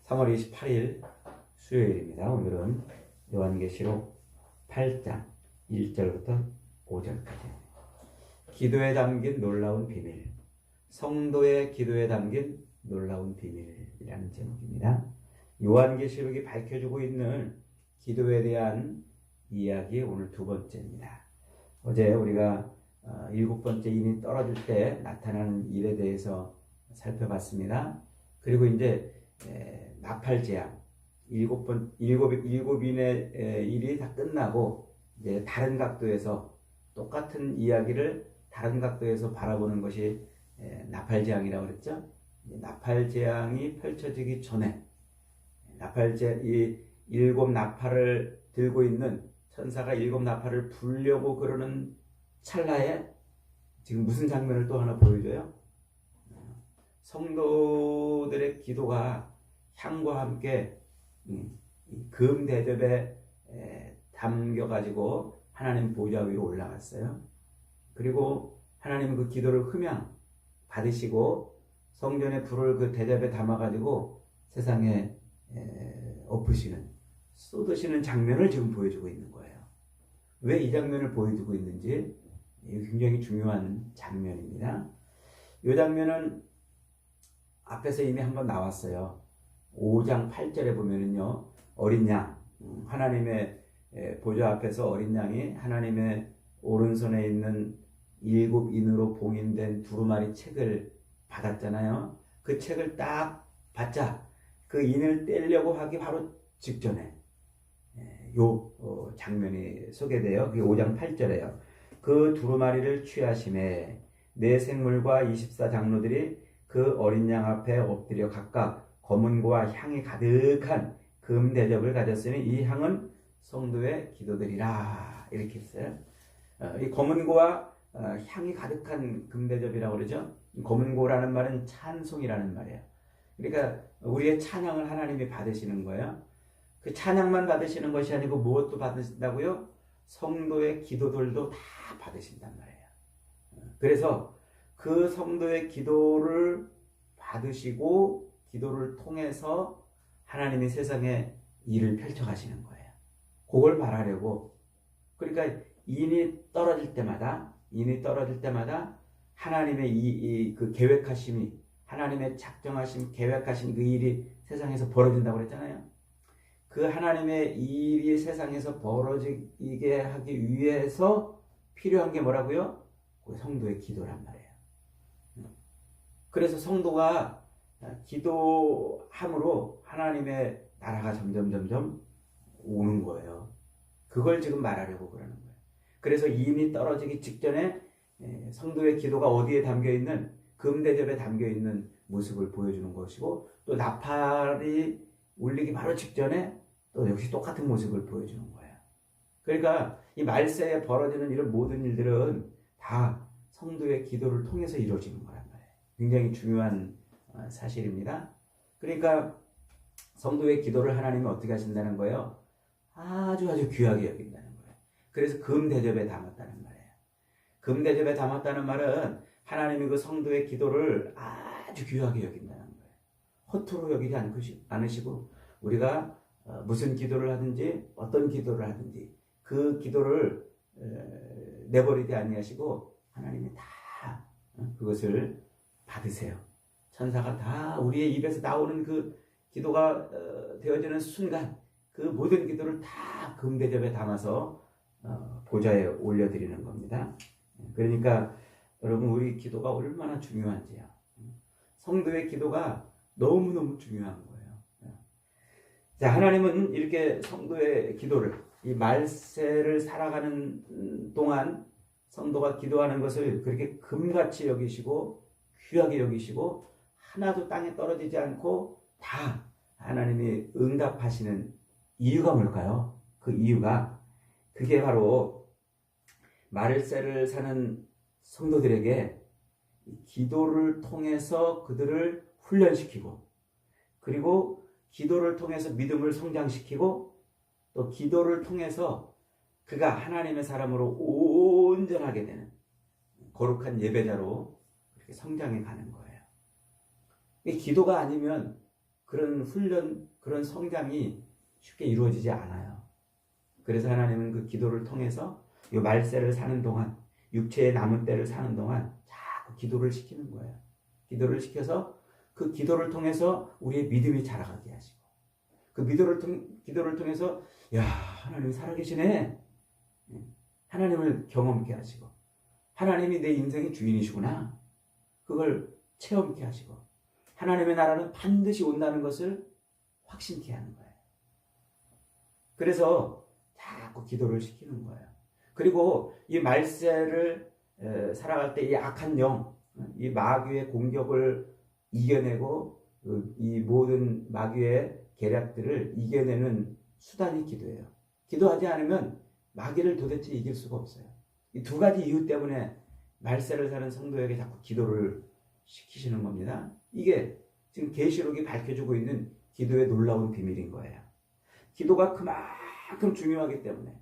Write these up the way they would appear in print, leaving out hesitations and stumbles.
3월 28일 수요일입니다. 오늘은 요한계시록 8장 1절부터 5절까지 기도에 담긴 놀라운 비밀, 성도의 기도에 담긴 놀라운 비밀이라는 제목입니다. 요한계시록이 밝혀주고 있는 기도에 대한 이야기 오늘 두 번째입니다. 어제 우리가 일곱 번째 인이 떨어질 때 나타나는 일에 대해서 살펴봤습니다. 그리고 이제 나팔재앙 일곱인의 일이 다 끝나고 이제 다른 각도에서 똑같은 이야기를 다른 각도에서 바라보는 것이 나팔재앙이라고 그랬죠. 나팔재앙이 펼쳐지기 전에 이 일곱 나팔을 들고 있는 천사가 일곱 나팔을 불려고 그러는 찰나에 지금 무슨 장면을 또 하나 보여줘요? 성도들의 기도가 향과 함께 금 대접에 담겨가지고 하나님 보좌 위로 올라갔어요. 그리고 하나님은 그 기도를 흠양 받으시고 성전의 불을 그 대접에 담아가지고 세상에 쏟으시는 장면을 지금 보여주고 있는 거예요. 왜 이 장면을 보여주고 있는지 굉장히 중요한 장면입니다. 이 장면은 앞에서 이미 한번 나왔어요. 5장 8절에 보면은요, 어린 양, 하나님의 보좌 앞에서 어린 양이 하나님의 오른손에 있는 일곱 인으로 봉인된 두루마리 책을 받았잖아요. 그 책을 딱 받자 그 인을 떼려고 하기 바로 직전에 장면이 소개돼요. 그게 5장 8절에요. 그 두루마리를 취하심에 네 생물과 24장로들이 그 어린 양 앞에 엎드려 각각 검은고와 향이 가득한 금 대접을 가졌으니 이 향은 성도의 기도들이라, 이렇게 했어요. 이 검은고와 향이 가득한 금 대접이라고 그러죠. 검은고라는 말은 찬송이라는 말이에요. 그러니까 우리의 찬양을 하나님이 받으시는 거예요. 그 찬양만 받으시는 것이 아니고 무엇도 받으신다고요? 성도의 기도들도 다 받으신단 말이에요. 그래서 그 성도의 기도를 받으시고 기도를 통해서 하나님이 세상에 일을 펼쳐가시는 거예요. 그걸 말하려고. 그러니까 인이 떨어질 때마다 하나님의 그 계획하심이, 하나님의 작정하심, 계획하신 그 일이 세상에서 벌어진다고 그랬잖아요. 그 하나님의 일이 세상에서 벌어지게 하기 위해서 필요한 게 뭐라고요? 그 성도의 기도란 말이에요. 그래서 성도가 기도함으로 하나님의 나라가 점점 오는 거예요. 그걸 지금 말하려고 그러는 거예요. 그래서 인이 떨어지기 직전에 성도의 기도가 어디에 담겨있는, 금대접에 담겨있는 모습을 보여주는 것이고, 또 나팔이 울리기 바로 직전에 또 역시 똑같은 모습을 보여주는 거예요. 그러니까 이 말세에 벌어지는 이런 모든 일들은 다 성도의 기도를 통해서 이루어지는 거란 말이에요. 굉장히 중요한 사실입니다. 그러니까 성도의 기도를 하나님이 어떻게 하신다는 거예요? 아주 귀하게 여긴다는 거예요. 그래서 금 대접에 담았다는 말이에요. 금 대접에 담았다는 말은 하나님이 그 성도의 기도를 아주 귀하게 여긴다는 거예요. 허투루 여기지 않으시고 우리가 무슨 기도를 하든지 어떤 기도를 하든지 그 기도를 내버리지 아니하시고 하나님이 다 그것을 받으세요. 천사가 다 우리의 입에서 나오는 그 기도가 되어지는 순간 그 모든 기도를 다 금대접에 담아서 보좌에 올려드리는 겁니다. 그러니까 여러분, 우리 기도가 얼마나 중요한지요. 성도의 기도가 너무너무 중요한 거예요. 자, 하나님은 이렇게 성도의 기도를, 이 말세를 살아가는 동안 성도가 기도하는 것을 그렇게 금같이 여기시고 귀하게 여기시고 하나도 땅에 떨어지지 않고 다 하나님이 응답하시는 이유가 뭘까요? 그 이유가 그게 바로 말세를 사는 성도들에게 기도를 통해서 그들을 훈련시키고, 그리고 기도를 통해서 믿음을 성장시키고, 또 기도를 통해서 그가 하나님의 사람으로 온전하게 되는 거룩한 예배자로 그렇게 성장해 가는 거예요. 이 기도가 아니면 그런 훈련, 그런 성장이 쉽게 이루어지지 않아요. 그래서 하나님은 그 기도를 통해서 이 말세를 사는 동안, 육체의 남은 때를 사는 동안 자꾸 기도를 시키는 거예요. 기도를 시켜서 그 기도를 통해서 우리의 믿음이 자라가게 하시고, 그 기도를 통해서 야, 하나님이 살아계시네. 하나님을 경험케 하시고, 하나님이 내 인생의 주인이시구나. 그걸 체험케 하시고, 하나님의 나라는 반드시 온다는 것을 확신케 하는 거예요. 그래서 자꾸 기도를 시키는 거예요. 그리고 이 말세를 살아갈 때 이 악한 영, 이 마귀의 공격을 이겨내고 이 모든 마귀의 계략들을 이겨내는 수단이 기도예요. 기도하지 않으면 마귀를 도대체 이길 수가 없어요. 이 두 가지 이유 때문에 말세를 사는 성도에게 자꾸 기도를 시키시는 겁니다. 이게 지금 계시록이 밝혀주고 있는 기도의 놀라운 비밀인 거예요. 기도가 그만큼 중요하기 때문에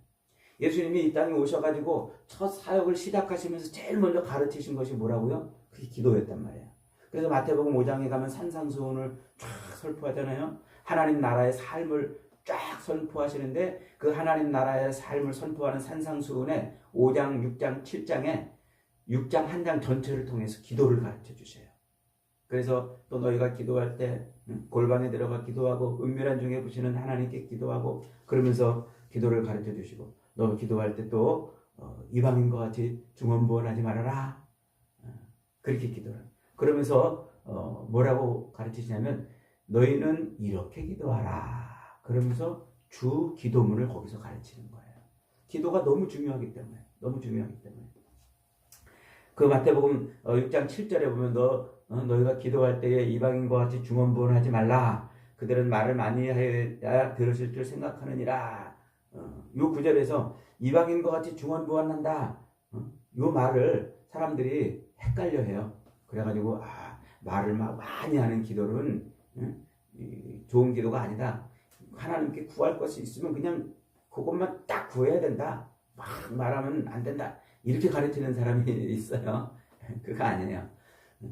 예수님이 이 땅에 오셔가지고 첫 사역을 시작하시면서 제일 먼저 가르치신 것이 뭐라고요? 그게 기도였단 말이에요. 그래서 마태복음 5장에 가면 산상수훈을 쫙 설포하잖아요. 하나님 나라의 삶을 쫙 선포하시는데 그 하나님 나라의 삶을 선포하는 산상수훈에 5장, 6장, 7장에 6장 한 장 전체를 통해서 기도를 가르쳐 주셔요. 그래서 또 너희가 기도할 때 골방에 들어가 기도하고 은밀한 중에 보시는 하나님께 기도하고 그러면서 기도를 가르쳐 주시고 너 기도할 때 또 이방인과 같이 중언부언하지 말아라. 그렇게 기도를. 그러면서 뭐라고 가르치시냐면 너희는 이렇게 기도하라. 그러면서 주 기도문을 거기서 가르치는 거예요. 기도가 너무 중요하기 때문에. 그 마태복음 6장 7절에 보면 너희가 기도할 때에 이방인과 같이 중언부언하지 말라. 그들은 말을 많이 하여야 들으실 줄 생각하느니라. 요 구절에서 이방인과 같이 중언부언한다. 요 말을 사람들이 헷갈려 해요. 그래가지고 말을 막 많이 하는 기도는 좋은 기도가 아니다. 하나님께 구할 것이 있으면 그냥 그것만 딱 구해야 된다. 막 말하면 안 된다. 이렇게 가르치는 사람이 있어요. 그거 아니에요.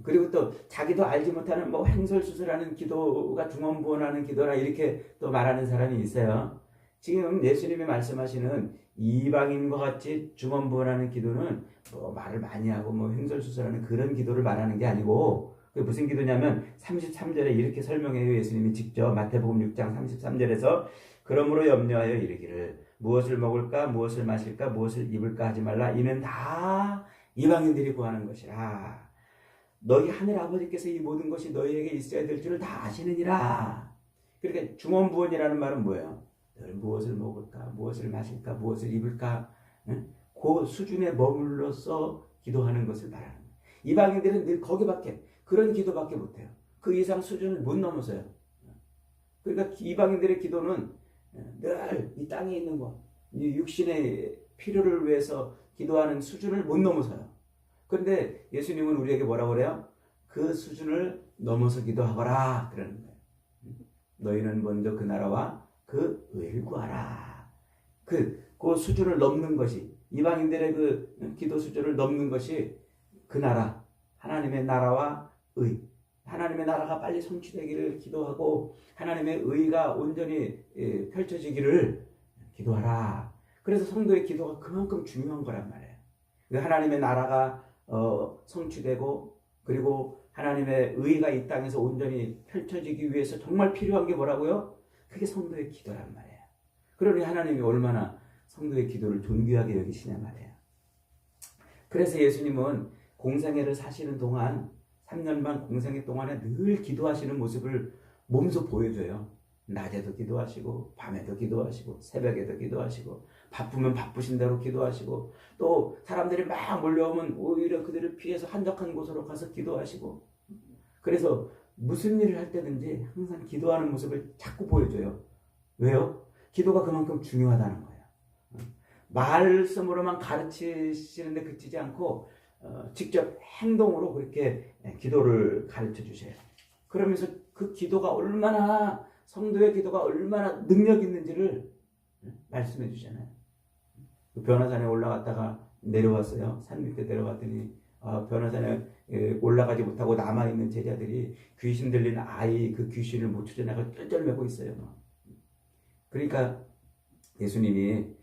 그리고 또 자기도 알지 못하는 뭐 횡설수설하는 기도가 중언부언하는 기도라 이렇게 또 말하는 사람이 있어요. 지금 예수님이 말씀하시는 이방인과 같이 중언부언하는 기도는 뭐 말을 많이 하고 뭐 횡설수설하는 그런 기도를 말하는 게 아니고 그게 무슨 기도냐면 33절에 이렇게 설명해요. 예수님이 직접 마태복음 6장 33절에서 그러므로 염려하여 이르기를 무엇을 먹을까 무엇을 마실까 무엇을 입을까 하지 말라. 이는 다 이방인들이 구하는 것이라. 너희 하늘 아버지께서 이 모든 것이 너희에게 있어야 될 줄을 다 아시느니라. 그러니까 중언부언이라는 말은 뭐예요? 늘 무엇을 먹을까 무엇을 마실까 무엇을 입을까 그 수준에 머물러서 기도하는 것을 말하는 거예요. 이방인들은 늘 거기밖에 그런 기도밖에 못해요. 그 이상 수준을 못 넘어서요. 그러니까 이방인들의 기도는 늘 이 땅에 있는 것, 이 육신의 필요를 위해서 기도하는 수준을 못 넘어서요. 그런데 예수님은 우리에게 뭐라고 그래요? 그 수준을 넘어서 기도하거라 그러는 거예요. 너희는 먼저 그 나라와 그 의를 구하라. 그 수준을 넘는 것이 이방인들의 그 기도 수준을 넘는 것이 그 나라, 하나님의 나라와 의. 하나님의 나라가 빨리 성취되기를 기도하고 하나님의 의가 온전히 펼쳐지기를 기도하라. 그래서 성도의 기도가 그만큼 중요한 거란 말이에요. 하나님의 나라가 성취되고 그리고 하나님의 의가 이 땅에서 온전히 펼쳐지기 위해서 정말 필요한 게 뭐라고요? 그게 성도의 기도란 말이에요. 그러니 하나님이 얼마나 성도의 기도를 존귀하게 여기시냐 말이에요. 그래서 예수님은 공생애를 사시는 동안 3년 반 공생애 동안에 늘 기도하시는 모습을 몸소 보여줘요. 낮에도 기도하시고 밤에도 기도하시고 새벽에도 기도하시고 바쁘면 바쁘신 대로 기도하시고 또 사람들이 막 몰려오면 오히려 그들을 피해서 한적한 곳으로 가서 기도하시고 그래서 무슨 일을 할 때든지 항상 기도하는 모습을 자꾸 보여줘요. 왜요? 기도가 그만큼 중요하다는 거예요. 말씀으로만 가르치시는데 그치지 않고 직접 행동으로 그렇게 기도를 가르쳐 주세요. 그러면서 그 기도가 얼마나 성도의 기도가 얼마나 능력 있는지를 말씀해 주잖아요. 그 변화산에 올라갔다가 내려왔어요. 산 밑에 내려갔더니 변호사는 올라가지 못하고 남아있는 제자들이 귀신 들린 아이 그 귀신을 못 쫓아내고 쩔쩔매고 있어요. 그러니까 예수님이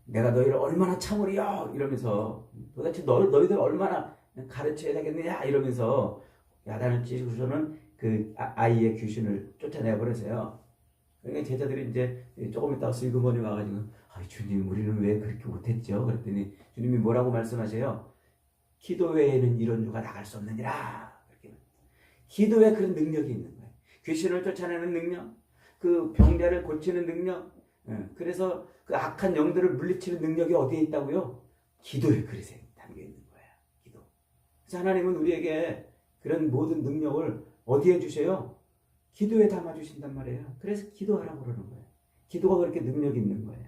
내가 너희를 얼마나 참으리요 이러면서 도대체 너희들 얼마나 가르쳐야 되겠느냐 이러면서 야단을 치고서는 그 아이의 귀신을 쫓아내버렸어요. 그러니까 제자들이 이제 조금 있다가 슬그머니 와가지고 주님 우리는 왜 그렇게 못했죠? 그랬더니 주님이 뭐라고 말씀하세요? 기도 외에는 이런 유가 나갈 수 없느니라. 기도에 그런 능력이 있는 거예요. 귀신을 쫓아내는 능력, 그 병자를 고치는 능력, 그래서 그 악한 영들을 물리치는 능력이 어디에 있다고요? 기도의 그릇에 담겨 있는 거예요. 기도. 그래서 하나님은 우리에게 그런 모든 능력을 어디에 주세요? 기도에 담아 주신단 말이에요. 그래서 기도하라고 그러는 거예요. 기도가 그렇게 능력이 있는 거예요.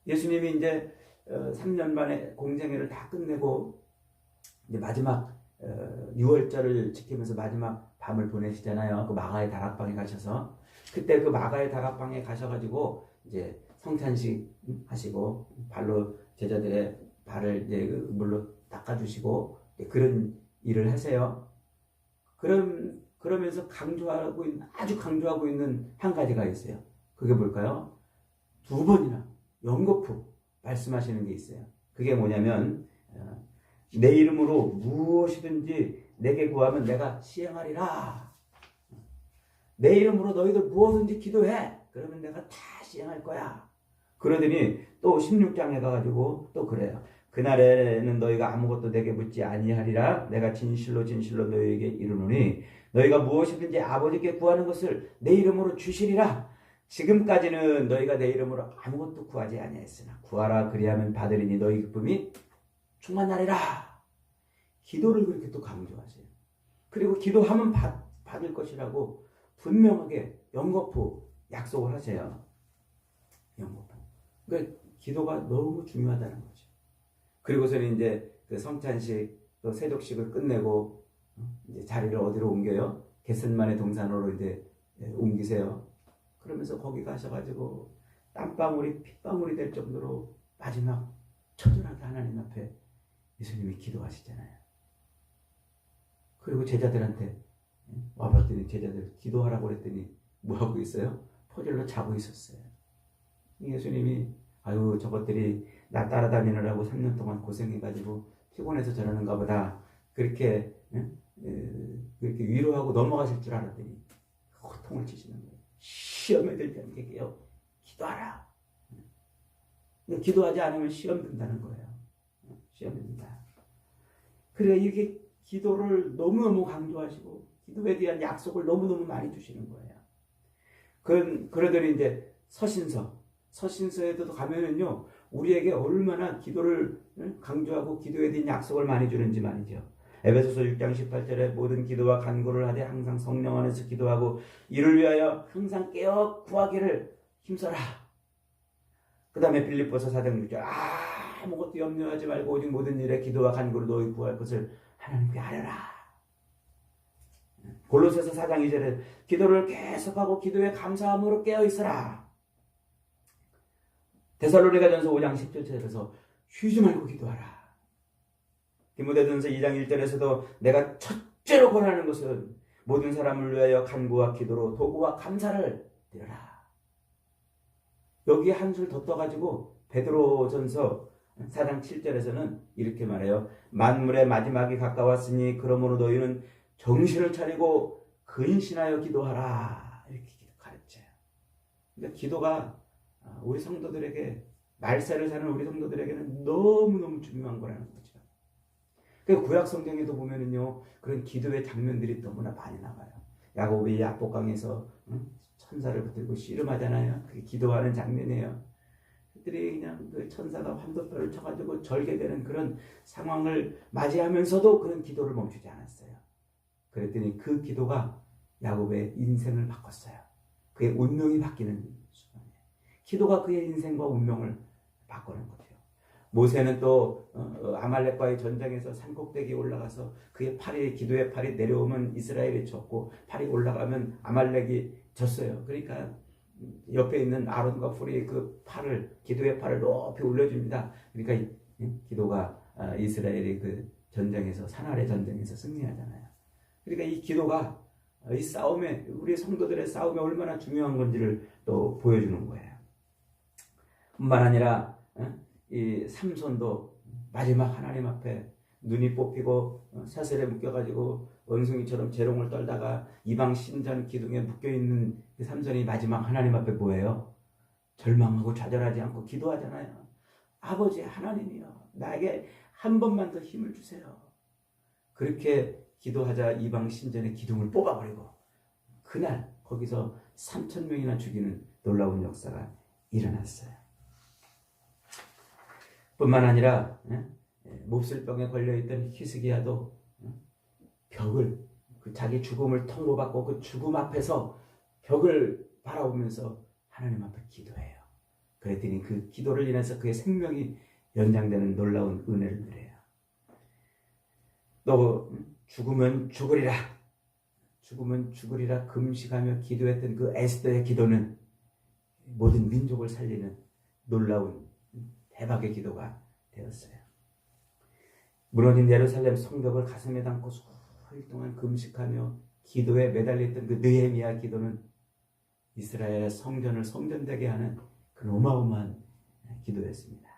예수님이 이제 3년 만에 공생애를 다 끝내고 이제 마지막 6월절을 지키면서 마지막 밤을 보내시잖아요. 그 마가의 다락방에 가셔서 그때 그 마가의 다락방에 가셔가지고 이제 성찬식 하시고 발로 제자들의 발을 이제 물로 닦아주시고 그런 일을 하세요. 그러면서 아주 강조하고 있는 한 가지가 있어요. 그게 뭘까요? 2번이나 연거푸 말씀하시는 게 있어요. 그게 뭐냐면 내 이름으로 무엇이든지 내게 구하면 내가 시행하리라. 내 이름으로 너희들 무엇든지 기도해. 그러면 내가 다 시행할 거야. 그러더니 또 16장에 가가지고 또 그래요. 그날에는 너희가 아무것도 내게 묻지 아니하리라. 내가 진실로 진실로 너희에게 이르노니 너희가 무엇이든지 아버지께 구하는 것을 내 이름으로 주시리라. 지금까지는 너희가 내 이름으로 아무것도 구하지 아니하였으나 구하라 그리하면 받으리니 너희 기쁨이 충만하리라. 기도를 그렇게 또 강조하세요. 그리고 기도하면 받을 것이라고 분명하게 연거푸 약속을 하세요. 연거푸. 그러니까 기도가 너무 중요하다는 거죠. 그리고서는 이제 그 성찬식 또 세족식을 끝내고 이제 자리를 어디로 옮겨요? 겟셋만의 동산으로 이제 옮기세요. 그러면서 거기 가셔가지고 땀방울이 핏방울이 될 정도로 마지막 처절하게 하나님 앞에 예수님이 기도하시잖아요. 그리고 제자들한테 와봤더니 제자들 기도하라고 그랬더니 뭐하고 있어요? 퍼질러 자고 있었어요. 예수님이 아유 저것들이 나 따라다니느라고 3년 동안 고생해가지고 피곤해서 저러는가 보다 그렇게 위로하고 넘어가실 줄 알았더니 호통을 치시는 거예요. 시험에 들지 않게요. 기도하라. 기도하지 않으면 시험 든다는 거예요. 시험 든다. 그래 이렇게 기도를 너무너무 강조하시고 기도에 대한 약속을 너무너무 많이 주시는 거예요. 그러더니 이제 서신서에도 가면은요 우리에게 얼마나 기도를 강조하고 기도에 대한 약속을 많이 주는지 말이죠. 에베소서 6장 18절에 모든 기도와 간구를 하되 항상 성령 안에서 기도하고 이를 위하여 항상 깨어 구하기를 힘써라. 그 다음에 빌립보서 4장 6절 아무것도 염려하지 말고 오직 모든 일에 기도와 간구로 너희 구할 것을 하나님께 하려라. 골로새서 4장 2절에 기도를 계속하고 기도에 감사함으로 깨어 있어라. 데살로니가전서 5장 10절에서 쉬지 말고 기도하라. 디모데전서 2장 1절에서도 내가 첫째로 권하는 것은 모든 사람을 위하여 간구와 기도로 도구와 감사를 드려라. 여기에 한술 더 떠가지고 베드로전서 4장 7절에서는 이렇게 말해요. 만물의 마지막이 가까웠으니 그러므로 너희는 정신을 차리고 근신하여 기도하라. 이렇게 가르쳐요. 그러니까 기도가 우리 성도들에게 말세를 사는 우리 성도들에게는 너무너무 중요한 거라는 거죠. 그 구약 성경에도 보면은요 그런 기도의 장면들이 너무나 많이 나와요. 야곱이 야복강에서 천사를 붙들고 씨름하잖아요. 그게 기도하는 장면이에요. 그들이 그냥 그 천사가 환도뼈를 쳐가지고 절개되는 그런 상황을 맞이하면서도 그런 기도를 멈추지 않았어요. 그랬더니 그 기도가 야곱의 인생을 바꿨어요. 그의 운명이 바뀌는 순간이에요. 기도가 그의 인생과 운명을 바꾸는 거죠. 모세는 또 아말렉과의 전쟁에서 산꼭대기에 올라가서 그의 기도의 팔이 내려오면 이스라엘이 졌고 팔이 올라가면 아말렉이 졌어요. 그러니까 옆에 있는 아론과 훌이 그 기도의 팔을 높이 올려줍니다. 그러니까 기도가 이스라엘이 그 전쟁에서 산할의 전쟁에서 승리하잖아요. 그러니까 이 기도가 이 싸움에 우리 성도들의 싸움에 얼마나 중요한 건지를 또 보여주는 거예요. 뿐만 아니라 이 삼손도 마지막 하나님 앞에 눈이 뽑히고 사슬에 묶여가지고 원숭이처럼 재롱을 떨다가 이방 신전 기둥에 묶여있는 그 삼손이 마지막 하나님 앞에 뭐예요? 절망하고 좌절하지 않고 기도하잖아요. 아버지 하나님이여, 나에게 한 번만 더 힘을 주세요. 그렇게 기도하자 이방 신전의 기둥을 뽑아버리고 그날 거기서 3,000명이나 죽이는 놀라운 역사가 일어났어요. 뿐만 아니라 몹쓸병에 걸려있던 히스기야도 벽을, 그 자기 죽음을 통보받고 그 죽음 앞에서 벽을 바라보면서 하나님 앞에 기도해요. 그랬더니 그 기도를 인해서 그의 생명이 연장되는 놀라운 은혜를 누려요. 또 죽으면 죽으리라, 죽으면 죽으리라 금식하며 기도했던 그 에스더의 기도는 모든 민족을 살리는 놀라운 대박의 기도가 되었어요. 무너진 예루살렘 성벽을 가슴에 담고 수일 동안 금식하며 기도에 매달렸던 그 느헤미야 기도는 이스라엘의 성전을 성전되게 하는 그 어마어마한 기도였습니다.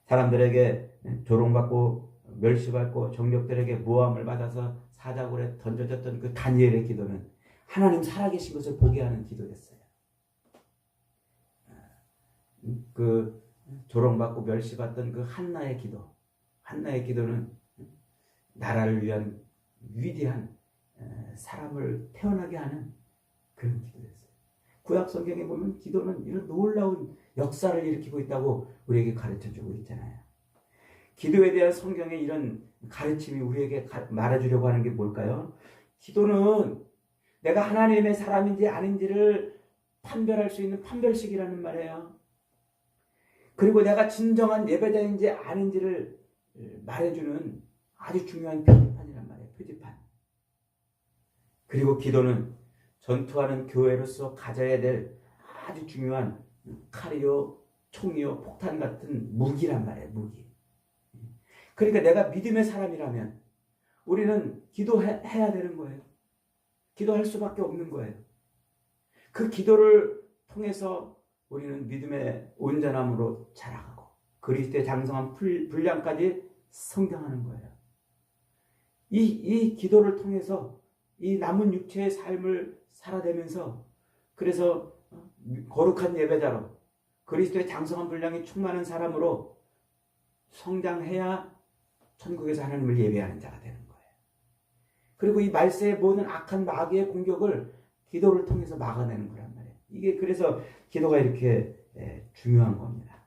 사람들에게 조롱받고 멸시받고 정력들에게 모함을 받아서 사자굴에 던져졌던 그 다니엘의 기도는 하나님 살아계신 것을 보게 하는 기도였어요. 그 조롱받고 멸시받던 그 한나의 기도, 한나의 기도는 나라를 위한 위대한 사람을 태어나게 하는 그런 기도였어요. 구약 성경에 보면 기도는 이런 놀라운 역사를 일으키고 있다고 우리에게 가르쳐주고 있잖아요. 기도에 대한 성경의 이런 가르침이 우리에게 말해주려고 하는 게 뭘까요? 기도는 내가 하나님의 사람인지 아닌지를 판별할 수 있는 판별식이라는 말이에요. 그리고 내가 진정한 예배자인지 아닌지를 말해주는 아주 중요한 표지판이란 말이에요. 표지판. 그리고 기도는 전투하는 교회로서 가져야 될 아주 중요한 칼이요, 총이요, 폭탄 같은 무기란 말이에요. 무기. 그러니까 내가 믿음의 사람이라면 우리는 기도해야 되는 거예요. 기도할 수밖에 없는 거예요. 그 기도를 통해서 우리는 믿음의 온전함으로 자라가고 그리스도의 장성한 분량까지 성장하는 거예요. 이 기도를 통해서 이 남은 육체의 삶을 살아내면서 그래서 거룩한 예배자로 그리스도의 장성한 분량이 충만한 사람으로 성장해야 천국에서 하나님을 예배하는 자가 되는 거예요. 그리고 이 말세의 모든 악한 마귀의 공격을 기도를 통해서 막아내는 거란 말이에요. 이게 그래서 기도가 이렇게 중요한 겁니다.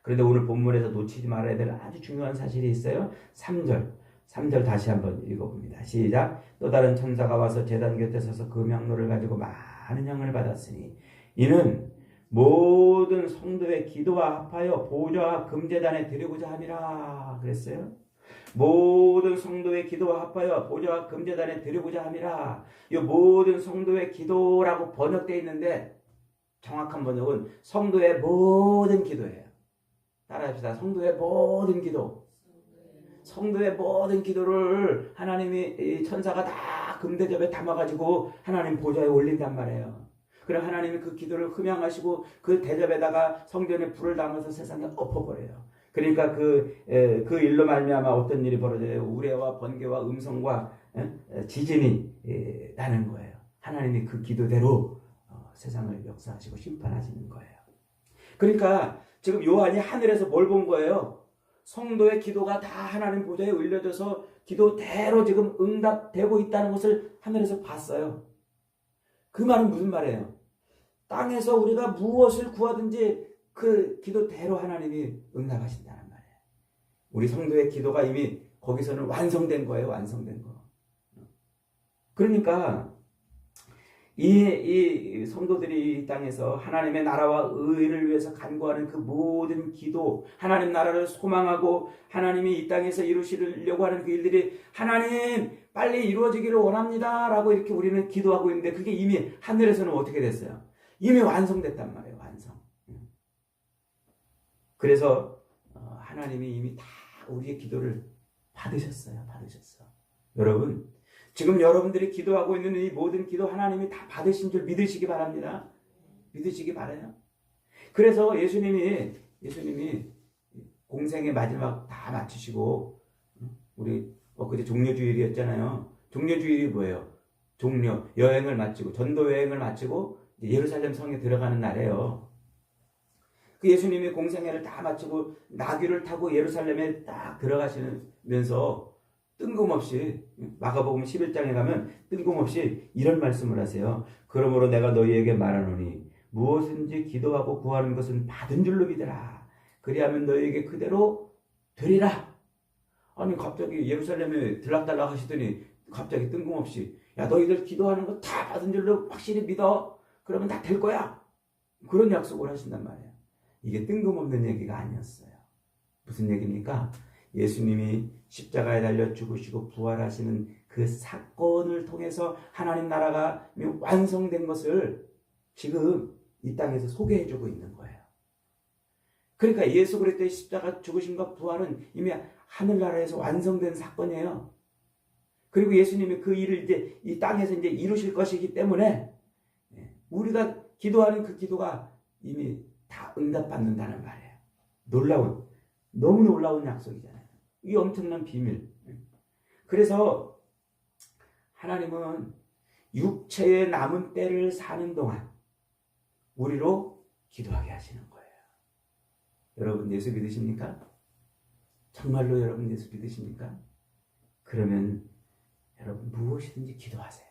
그런데 오늘 본문에서 놓치지 말아야 될 아주 중요한 사실이 있어요. 3절 다시 한번 읽어봅니다. 시작. 또 다른 천사가 와서 제단 곁에 서서 금향로를 가지고 많은 향을 받았으니 이는 모든 성도의 기도와 합하여 보좌와 금제단에 드리고자 함이라 그랬어요. 모든 성도의 기도와 합하여 보좌와 금제단에 드리고자 함이라. 이 모든 성도의 기도라고 번역되어 있는데 정확한 번역은 성도의 모든 기도예요. 따라합시다. 성도의 모든 기도. 성도의 모든 기도를 하나님이 이 천사가 다 금대접에 담아가지고 하나님 보좌에 올린단 말이에요. 그럼 하나님이 그 기도를 흠양하시고 그 대접에다가 성전에 불을 담아서 세상에 엎어버려요. 그러니까 그 일로 말미암아 어떤 일이 벌어져요? 우레와 번개와 음성과 지진이 나는 거예요. 하나님이 그 기도대로 세상을 역사하시고 심판하시는 거예요. 그러니까 지금 요한이 하늘에서 뭘 본 거예요? 성도의 기도가 다 하나님 보좌에 올려져서 기도대로 지금 응답되고 있다는 것을 하늘에서 봤어요. 그 말은 무슨 말이에요? 땅에서 우리가 무엇을 구하든지 그 기도대로 하나님이 응답하신다는 말이에요. 우리 성도의 기도가 이미 거기서는 완성된 거예요. 완성된 거. 그러니까 이 성도들이 이 땅에서 하나님의 나라와 의를 위해서 간구하는 그 모든 기도, 하나님 나라를 소망하고 하나님이 이 땅에서 이루시려고 하는 그 일들이 하나님 빨리 이루어지기를 원합니다 라고 이렇게 우리는 기도하고 있는데 그게 이미 하늘에서는 어떻게 됐어요? 이미 완성됐단 말이에요. 완성. 그래서 하나님이 이미 다 우리의 기도를 받으셨어요. 받으셨어. 여러분, 지금 여러분들이 기도하고 있는 이 모든 기도 하나님이 다 받으신 줄 믿으시기 바랍니다. 믿으시기 바라요. 그래서 예수님이 공생의 마지막 다 마치시고, 우리 그때 종려주일이었잖아요. 종려주일이 뭐예요? 여행을 마치고 전도 여행을 마치고 예루살렘 성에 들어가는 날이에요. 그 예수님이 공생애를 다 마치고 나귀를 타고 예루살렘에 딱 들어가시면서 뜬금없이 마가복음 11장에 가면 뜬금없이 이런 말씀을 하세요. 그러므로 내가 너희에게 말하노니 무엇인지 기도하고 구하는 것은 받은 줄로 믿으라. 그리하면 너희에게 그대로 되리라. 아니 갑자기 예루살렘에 들락달락 하시더니 갑자기 뜬금없이 야 너희들 기도하는 거 다 받은 줄로 확실히 믿어. 그러면 다 될 거야. 그런 약속을 하신단 말이에요. 이게 뜬금없는 얘기가 아니었어요. 무슨 얘기입니까? 예수님이 십자가에 달려 죽으시고 부활하시는 그 사건을 통해서 하나님 나라가 완성된 것을 지금 이 땅에서 소개해주고 있는 거예요. 그러니까 예수 그리스도의 십자가 죽으심과 부활은 이미 하늘나라에서 완성된 사건이에요. 그리고 예수님이 그 일을 이제 이 땅에서 이제 이루실 것이기 때문에 우리가 기도하는 그 기도가 이미 다 응답받는다는 말이에요. 너무 놀라운 약속이잖아요. 이게 엄청난 비밀. 그래서 하나님은 육체의 남은 때를 사는 동안 우리로 기도하게 하시는 거예요. 여러분 예수 믿으십니까? 정말로 여러분 예수 믿으십니까? 그러면 여러분 무엇이든지 기도하세요.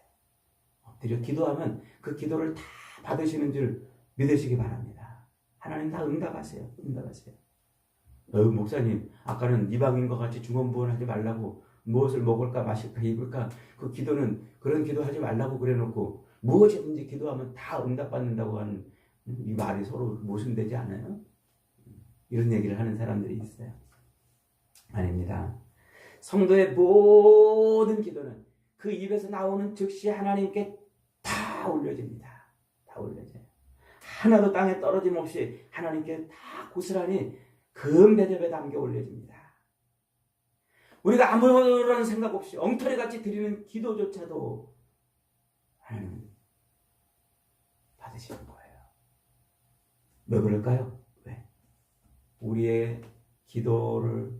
엎드려 기도하면 그 기도를 다 받으시는 줄 믿으시기 바랍니다. 하나님 다 응답하세요. 응답하세요. 목사님 아까는 이방인과 같이 중언부언하지 말라고 무엇을 먹을까 마실까 입을까 그 기도는 그런 기도하지 말라고 그래놓고 무엇이든지 기도하면 다 응답받는다고 하는 이 말이 서로 모순되지 않아요? 이런 얘기를 하는 사람들이 있어요. 아닙니다. 성도의 모든 기도는 그 입에서 나오는 즉시 하나님께 다 올려집니다. 다 올려져요. 하나도 땅에 떨어짐 없이 하나님께 다 고스란히 금대접에 담겨 올려집니다. 우리가 아무런 생각 없이 엉터리같이 드리는 기도조차도 하나님은 받으시는 거예요. 왜 그럴까요? 왜? 우리의 기도를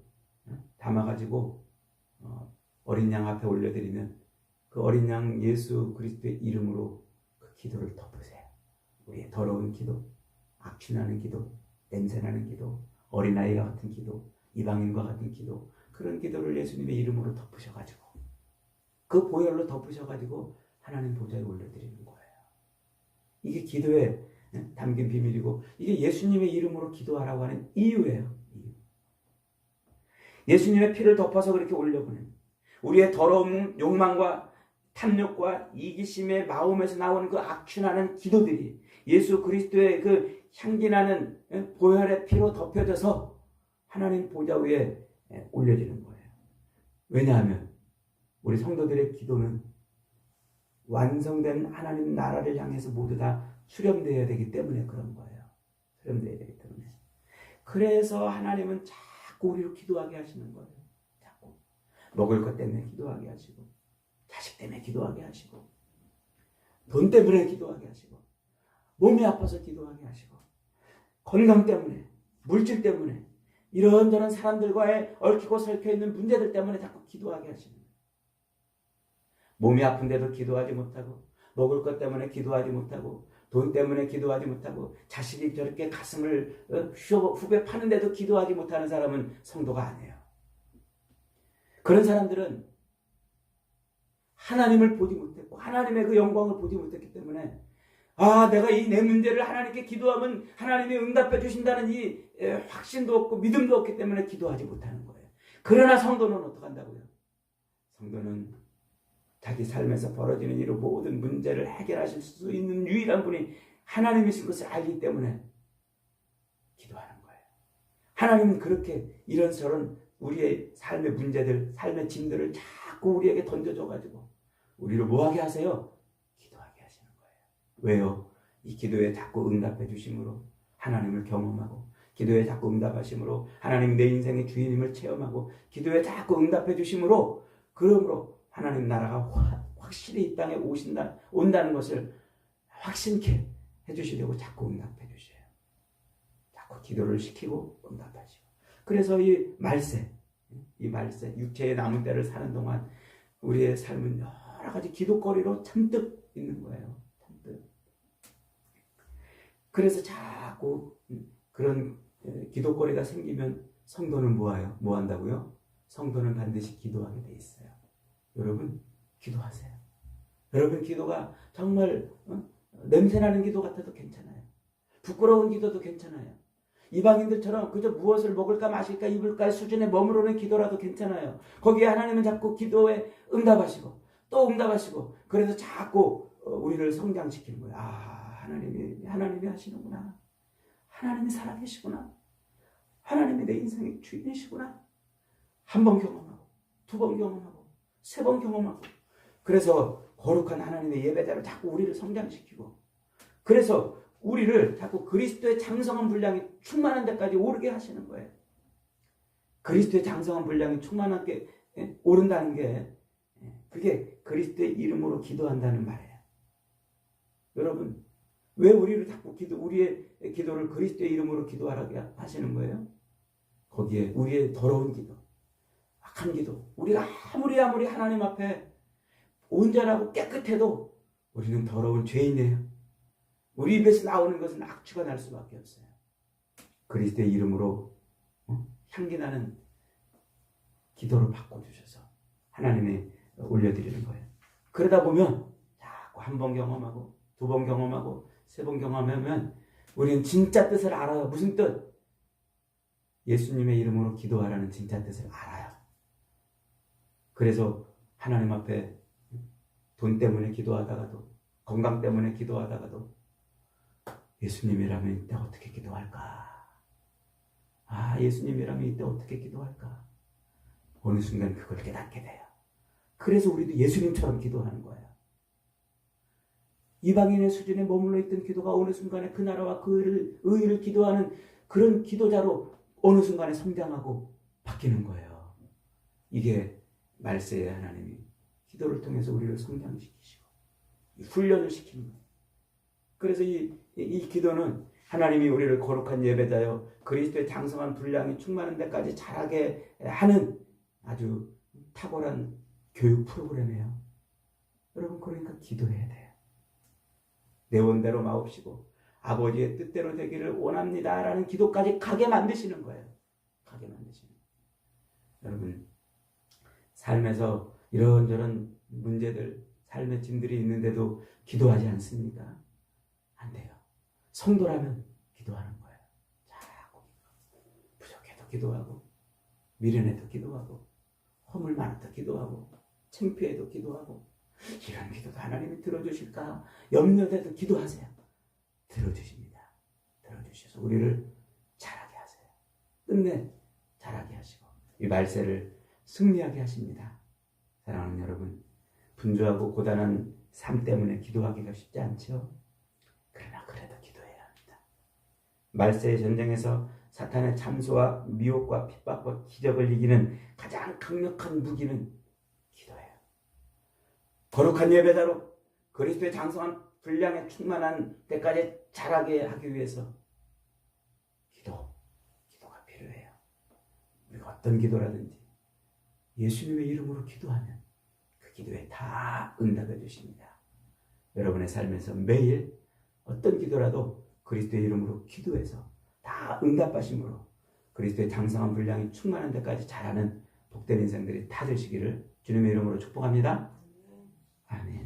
담아가지고 어린 양 앞에 올려드리면 그 어린 양 예수 그리스도의 이름으로 그 기도를 덮으세요. 우리의 더러운 기도, 악취나는 기도, 냄새나는 기도, 어린아이와 같은 기도, 이방인과 같은 기도, 그런 기도를 예수님의 이름으로 덮으셔가지고 그 보혈로 덮으셔가지고 하나님 보좌에 올려드리는 거예요. 이게 기도에 담긴 비밀이고 이게 예수님의 이름으로 기도하라고 하는 이유예요. 예수님의 피를 덮어서 그렇게 올려보내는 우리의 더러운 욕망과 탐욕과 이기심의 마음에서 나오는 그 악취나는 기도들이 예수 그리스도의 그 향기나는 보혈의 피로 덮여져서 하나님 보좌 위에 올려지는 거예요. 왜냐하면 우리 성도들의 기도는 완성된 하나님 나라를 향해서 모두 다 수렴되어야 되기 때문에 그런 거예요. 수렴되어야 되기 때문에. 그래서 하나님은 자꾸 우리로 기도하게 하시는 거예요. 자꾸 먹을 것 때문에 기도하게 하시고 자식 때문에 기도하게 하시고 돈 때문에 기도하게 하시고 몸이 아파서 기도하게 하시고 건강 때문에 물질 때문에 이런저런 사람들과의 얽히고 설켜있는 문제들 때문에 자꾸 기도하게 하시는 거예요. 몸이 아픈데도 기도하지 못하고 먹을 것 때문에 기도하지 못하고 돈 때문에 기도하지 못하고 자식이 저렇게 가슴을 후배 파는데도 기도하지 못하는 사람은 성도가 아니에요. 그런 사람들은 하나님을 보지 못했고 하나님의 그 영광을 보지 못했기 때문에 내가 이 내 문제를 하나님께 기도하면 하나님이 응답해 주신다는 이 확신도 없고 믿음도 없기 때문에 기도하지 못하는 거예요. 그러나 성도는 어떻게 한다고요? 성도는 자기 삶에서 벌어지는 이런 모든 문제를 해결하실 수 있는 유일한 분이 하나님이신 것을 알기 때문에 기도하는 거예요. 하나님은 그렇게 이런저런 우리의 삶의 문제들, 삶의 짐들을 자꾸 우리에게 던져줘가지고 우리를 뭐하게 하세요? 기도하게 하시는 거예요. 왜요? 이 기도에 자꾸 응답해 주심으로 하나님을 경험하고 기도에 자꾸 응답하심으로 하나님 내 인생의 주인임을 체험하고 기도에 자꾸 응답해 주심으로 그러므로 하나님 나라가 확실히 이 땅에 온다는 것을 확신케 해주시려고 자꾸 응답해 주셔요. 자꾸 기도를 시키고 응답하시고. 그래서 이 말세 육체의 남은 때를 사는 동안 우리의 삶은 여러 가지 기도거리로 잔뜩 있는 거예요. 잔뜩. 그래서 자꾸 그런 기도거리가 생기면 성도는 뭐 한다고요? 성도는 반드시 기도하게 돼 있어요. 여러분 기도하세요. 여러분 기도가 정말 냄새나는 기도 같아도 괜찮아요. 부끄러운 기도도 괜찮아요. 이방인들처럼 그저 무엇을 먹을까 마실까 입을까 수준에 머무르는 기도라도 괜찮아요. 거기에 하나님은 자꾸 기도에 응답하시고 또 응답하시고 그래서 자꾸 우리를 성장시키는 거예요. 하나님이 하시는구나. 하나님이 살아계시구나. 하나님이 내 인생의 주인이시구나. 한 번 경험하고 두 번 경험하고 세 번 경험하고 그래서 거룩한 하나님의 예배자로 자꾸 우리를 성장시키고 그래서 우리를 자꾸 그리스도의 장성한 분량이 충만한 데까지 오르게 하시는 거예요. 그리스도의 장성한 분량이 충만하게 오른다는 게 그게 그리스도의 이름으로 기도한다는 말이에요. 여러분 왜 우리를 자꾸 우리의 기도를 그리스도의 이름으로 기도하라고 하시는 거예요? 거기에 우리의 더러운 기도, 악한 기도, 우리가 아무리 하나님 앞에 온전하고 깨끗해도 우리는 더러운 죄인이에요. 우리 입에서 나오는 것은 악취가 날 수밖에 없어요. 그리스도의 이름으로 향기나는 기도를 바꿔주셔서 하나님에 올려드리는 거예요. 그러다 보면 자꾸 한 번 경험하고 두 번 경험하고 세 번 경험하면 우리는 진짜 뜻을 알아요. 무슨 뜻? 예수님의 이름으로 기도하라는 진짜 뜻을 알아요. 그래서 하나님 앞에 돈 때문에 기도하다가도 건강 때문에 기도하다가도 예수님이라면 이때 어떻게 기도할까? 예수님이라면 이때 어떻게 기도할까? 어느 순간 그걸 깨닫게 돼요. 그래서 우리도 예수님처럼 기도하는 거예요. 이방인의 수준에 머물러 있던 기도가 어느 순간에 그 나라와 그 의를 기도하는 그런 기도자로 어느 순간에 성장하고 바뀌는 거예요. 이게 말세의 하나님이 기도를 통해서 우리를 성장시키시고 훈련을 시키는 거예요. 그래서 이 기도는 하나님이 우리를 거룩한 예배자여 그리스도의 장성한 분량이 충만한 데까지 자라게 하는 아주 탁월한 교육 프로그램이에요. 여러분 그러니까 기도해야 돼요. 내 원대로 마옵시고 아버지의 뜻대로 되기를 원합니다 라는 기도까지 가게 만드시는 거예요. 가게 만드시는 거예요. 여러분 삶에서 이런저런 문제들 삶의 짐들이 있는데도 기도하지 않습니까? 안 돼요. 성도라면 기도하는 거예요. 자꾸 부족해도 기도하고 미련해도 기도하고 허물 많아도 기도하고 창피해도 기도하고 이런 기도도 하나님이 들어주실까 염려돼도 기도하세요. 들어주십니다. 들어주셔서 우리를 자라게 하세요. 끝내 자라게 하시고 이 말세를 승리하게 하십니다. 사랑하는 여러분 분주하고 고단한 삶 때문에 기도하기가 쉽지 않죠. 그러나 그래도 기도해야 합니다. 말세의 전쟁에서 사탄의 참소와 미혹과 핍박과 기적을 이기는 가장 강력한 무기는 기도예요. 거룩한 예배자로 그리스도의 장성한 분량에 충만한 때까지 자라게 하기 위해서 기도가 필요해요. 우리가 어떤 기도라든지 예수님의 이름으로 기도하면 그 기도에 다 응답해 주십니다. 여러분의 삶에서 매일 어떤 기도라도 그리스도의 이름으로 기도해서 다 응답하심으로 그리스도의 장성한 분량이 충만한 데까지 자라는 복된 인생들이 다 되시기를 주님의 이름으로 축복합니다. 아멘.